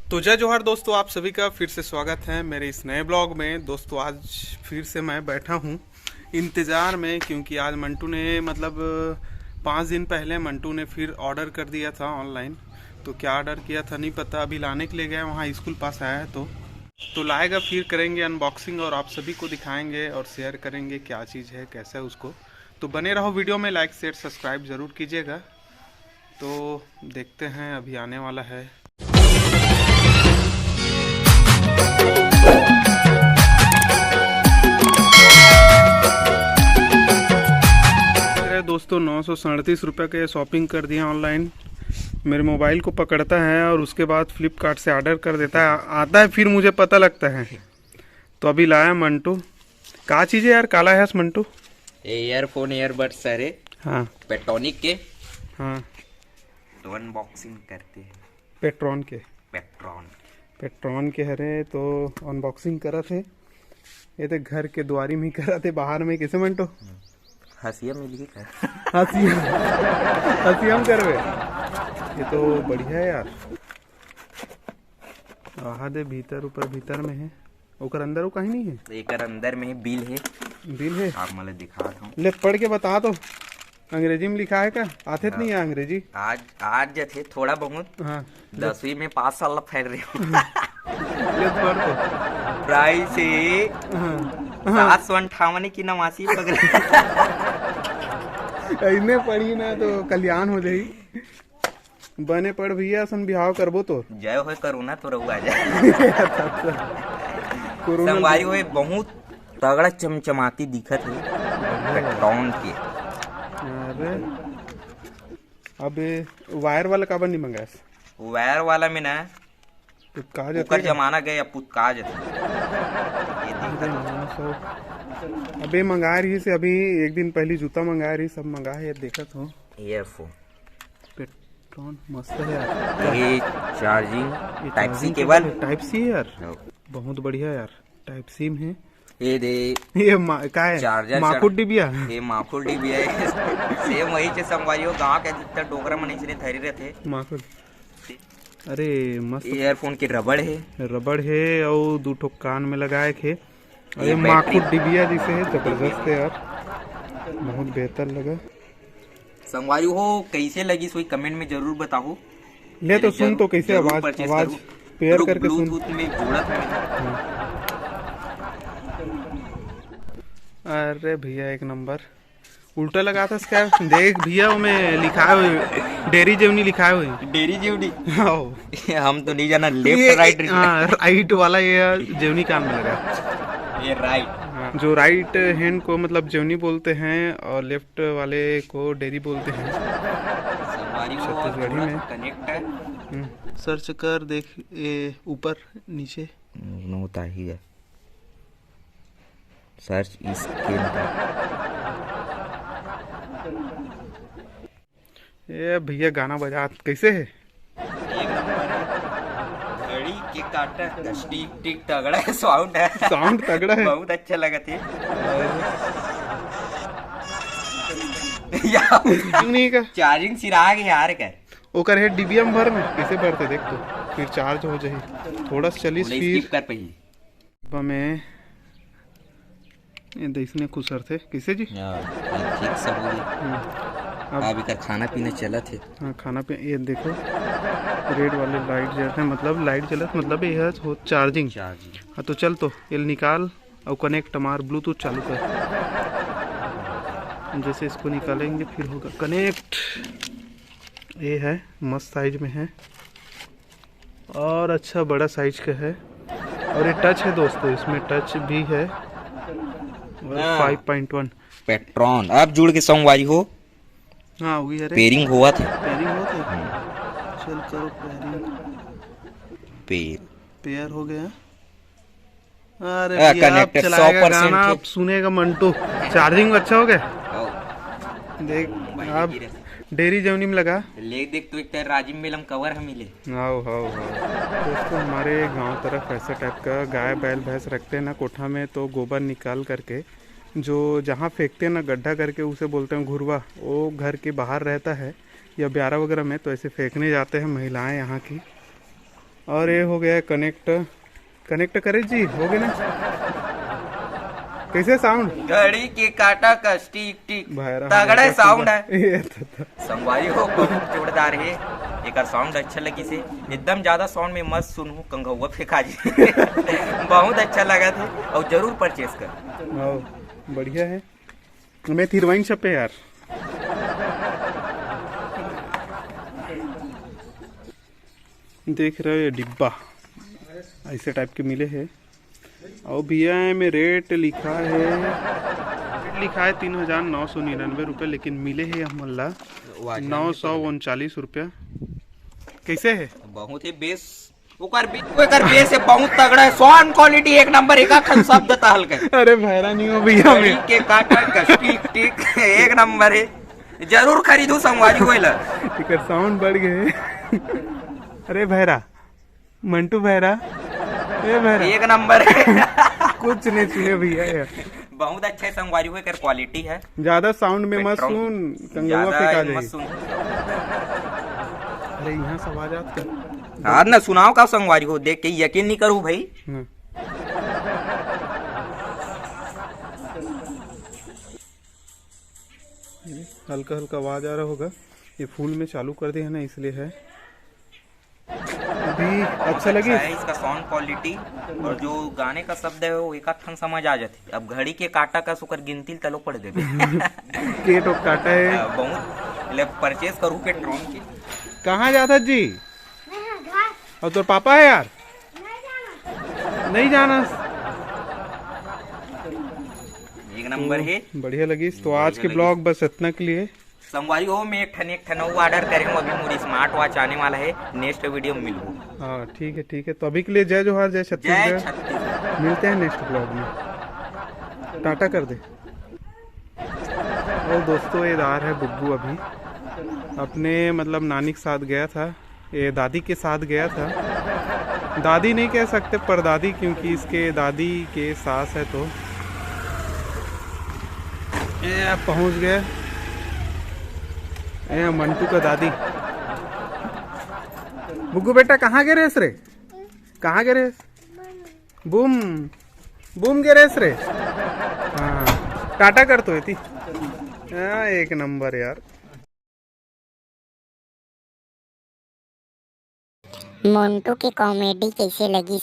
तो जय जोहार दोस्तों, आप सभी का फिर से स्वागत है मेरे इस नए ब्लॉग में। दोस्तों आज फिर से मैं बैठा हूँ इंतज़ार में, क्योंकि आज मंटू ने 5 दिन पहले मंटू ने फिर ऑर्डर कर दिया था ऑनलाइन। तो क्या ऑर्डर किया था नहीं पता, अभी लाने के लिए गया, वहाँ स्कूल पास आया है तो लाएगा, फिर करेंगे अनबॉक्सिंग और आप सभी को दिखाएंगे और शेयर करेंगे क्या चीज़ है, कैसा है उसको। तो बने रहो वीडियो में, लाइक शेयर सब्सक्राइब ज़रूर कीजिएगा। तो देखते हैं, अभी आने वाला है। दोस्तों 937 का ये शॉपिंग कर दिया ऑनलाइन। मेरे मोबाइल को पकड़ता है और उसके बाद फ्लिपकार्ट से ऑर्डर कर देता है, आता है फिर मुझे पता लगता है। तो अभी लाया मंटू। क्या चीज़ है यार, काला है मंटू? ईयरफोन ईयरबड्स सारे, हाँ पेट्रोनिक के। हाँ, तो अनबॉक्सिंग करते हैं। पेट्रॉन के हरे तो अनबॉक्सिंग करा थे। ये तो घर के द्वारी में करा थे, बाहर में कैसे मंटू? हंसिया मिली कर हंसी हम करवे। ये तो बढ़िया है यार। आहा दे भीतर ऊपर भीतर में है, ओकर अंदर वो कहीं नहीं है। एक अंदर में बिल है। आप मैं दिखाता हूँ, ले पढ़ के बता दो। अंग्रेजी में लिखा है क्या? आते तो नहीं है अंग्रेजी? आज जैसे थोड़ा बहुत। हाँ 10वीं में 5 साल फैल रहे हो। ले तो पढ़ तो। प्राइस है 758 की नवासी पकड़े। इन्हें पढ़ी ना तो कल्याण हो जाई। बने पढ़ भैया, सन बिहाव करबो तो जय हो करुणा तो रहू आ जाए। संगवारी हुए बहुत तगड़ा चमचमाती दिखत है पेट्रोन के। अरे अब वायर वाला काबर नहीं मंगाया? वायर वाला में ना पुतकाज ओकर जमाना गए, अब पुतकाज अबे मंगा रही से, अभी एक दिन पहले जूता मंगा रही, सब मंगा है देखत हो। ईयरफोन पेट्रोन मस्त है यार। ये charging type C cable, type C है यार, बहुत बढ़िया यार। टाइप सी में है ये दे। ये का है चार्जर माकुड़ डिबिया, ये माकुड़ डिबिया है। सेम वही से संगवारियो गांव के जितना डोगरा मन इसने धरी रहते माकुड़। अरे मस्त ईयरफोन के रबड़ है और 2 ठो कान में लगाए थे। अरे माकुड़ डिबिया जिसे है, जबरदस्त है यार, बहुत बेहतर लगा। संगवारी हो कैसे लगी सोई कमेंट में जरूर बताओ। ले तो सुन तो कैसे आवाज पेयर करके सुन। ब्लूटूथ में जोड़त है। अरे भैया एक नंबर। उल्टा लगा था इसका, देख भैया वो में लिखा है डेरी जेवनी लिखा है। डेरी जेवनी हम तो नहीं जाना। लेफ्ट राइट राइट वाला ये जेवनी काम में लगा। ये राइट, जो राइट हैंड को मतलब जेवनी बोलते हैं और लेफ्ट वाले को डेरी बोलते हैं छत्तीसगढ़ी में। कनेक्ट सर्च कर देख, ये ऊपर नीचे होता ही है। सर्च इसके ये भैया गाना बजा कैसे है? एक नंबर है। घड़ी के काटा टिक टिक तगड़ा है, साउंड तगड़ा है, बहुत अच्छा लगा थे। नहीं का चार्जिंग सिरा के यार कर ओकर है डिबिया में भर में कैसे भरते देख तो, फिर चार्ज हो जाए थोड़ा चलिस फिर कर पही में ये इसने खुसर थे कैसे जी। ठीक सब हो गई। अभी कर खाना पीना चला थे। हाँ खाना पीना। ये देखो रेड वाले लाइट जलते हैं, मतलब लाइट जलत मतलब ये है हो चार्जिंग। हाँ तो चल तो ये निकाल और कनेक्ट मार, ब्लूटूथ चालू कर। जैसे इसको निकालेंगे फिर होगा कनेक्ट। ये है मस्त साइज में है और अच्छा बड़ा साइज का है, और ये टच है दोस्तों, इसमें टच भी है। 5.1 पेट्रोन अब जुड़ के संगवारी हो। हाँ वही है, पेयरिंग हुआ था। चल करो पेयर हो गया। अरे कनेक्ट 100% आप सुनेगा मंटू। चार्जिंग अच्छा हो गया, देख आप डेरी जवनी में लगा ले देख तो एक राजीव मेलम कवर है मिले। आओ दोस्तों, हमारे गांव तरफ ऐसा टाइप का गाय बैल भैंस रखते हैं ना कोठा में, तो गोबर निकाल करके जो जहाँ फेंकते हैं ना गड्ढा करके, उसे बोलते हैं घुरवा। वो घर के बाहर रहता है या ब्यारा वगैरह में, तो ऐसे फेंकने जाते हैं महिलाएं यहाँ की। और ये हो गया कनेक्ट, कनेक्ट करे जी, हो गया ना। कैसे साउंड? घड़ी के काटा का टिक टिक भाईरा तगड़ा साउंड है। ये तो संगवारी हो बहुत जोरदार है। एक साउंड अच्छा लगी से, एकदम ज्यादा साउंड में मस्त सुनू कंघुआ फेंका जी। बहुत अच्छा लगा था और जरूर परचेस कर। हाँ बढ़िया है। मैं थिरवाइन छपे यार। देख रहे हो ये डिब्बा ऐसे टाइप के मिले हैं। और भैया में रेट लिखा है, रेट लिखा है 3,999 रुपये, लेकिन मिले हैं हमला 939 रुपया। कैसे है? बहुत ही बेस ओकर बेस है, बहुत तगड़ा है। साउंड क्वालिटी एक नंबर, एक अखन शब्द था हल्का। अरे भैरा नहीं हो भैया में के काटा टिक टिक एक नंबर है। जरूर खरीदू संगवारी कोइला। टिकट साउंड बढ़ गए। अरे भैरा, मंटू भैरा, ए भैरा एक नंबर है। कुछ नहीं सुने भैया यार। बहुत अच्छा संगवारी हुए कर क्वालिटी है। ज्यादा साउंड में मत सुन, कंगवा फेंका जाएगी। सुन। अरे यहाँ से आवाज आत कर। हाँ ना सुनाओ का संगवारी हो, देख के यकीन नहीं करूँ भाई। हल्का हल्का आवाज आ रहा होगा, ये फुल में चालू कर दिया है ना इसलिए है। अभी अच्छा लगी है इसका साउंड क्वालिटी, और जो गाने का शब्द है वो एक ठन समझ आ जाती। अब घड़ी के काटा का सुकर गिनती तलो पड़ देते। के तो काटा है बहुत परचेस करूँ के ड्रोन की। कहाँ जाता जी? और तो पापा है यार? नहीं जाना। एक नंबर है, बढ़िया लगी। तो आज के ब्लॉग बस इतना के लिए। संगवारी हो मैं एक ठन ऑर्डर करेंगे। अभी मेरी स्मार्ट वॉच आने वाला है, नेक्स्ट वीडियो में मिलूँ। हाँ ठीक है ठीक है। तो अभी के लिए जय जोहार, जय छत्तीसगढ़। मिलते हैं नेक्स्ट ब्लॉग में। टाटा कर दे। और दोस्तों ये दार है बुग्गू, अभी अपने मतलब नानी के साथ गया था, ये दादी के साथ गया था। दादी नहीं कह सकते, परदादी, क्योंकि इसके दादी के सास है। तो ये पहुंच गए मंटू का दादी। बुग्गू बेटा कहाँ गे रेस रे? कहाँ गे रेस? बूम बूम गे रेस रे। हाँ टाटा कर तो थी। एक नंबर यार। मोन्टू की कॉमेडी कैसे लगी?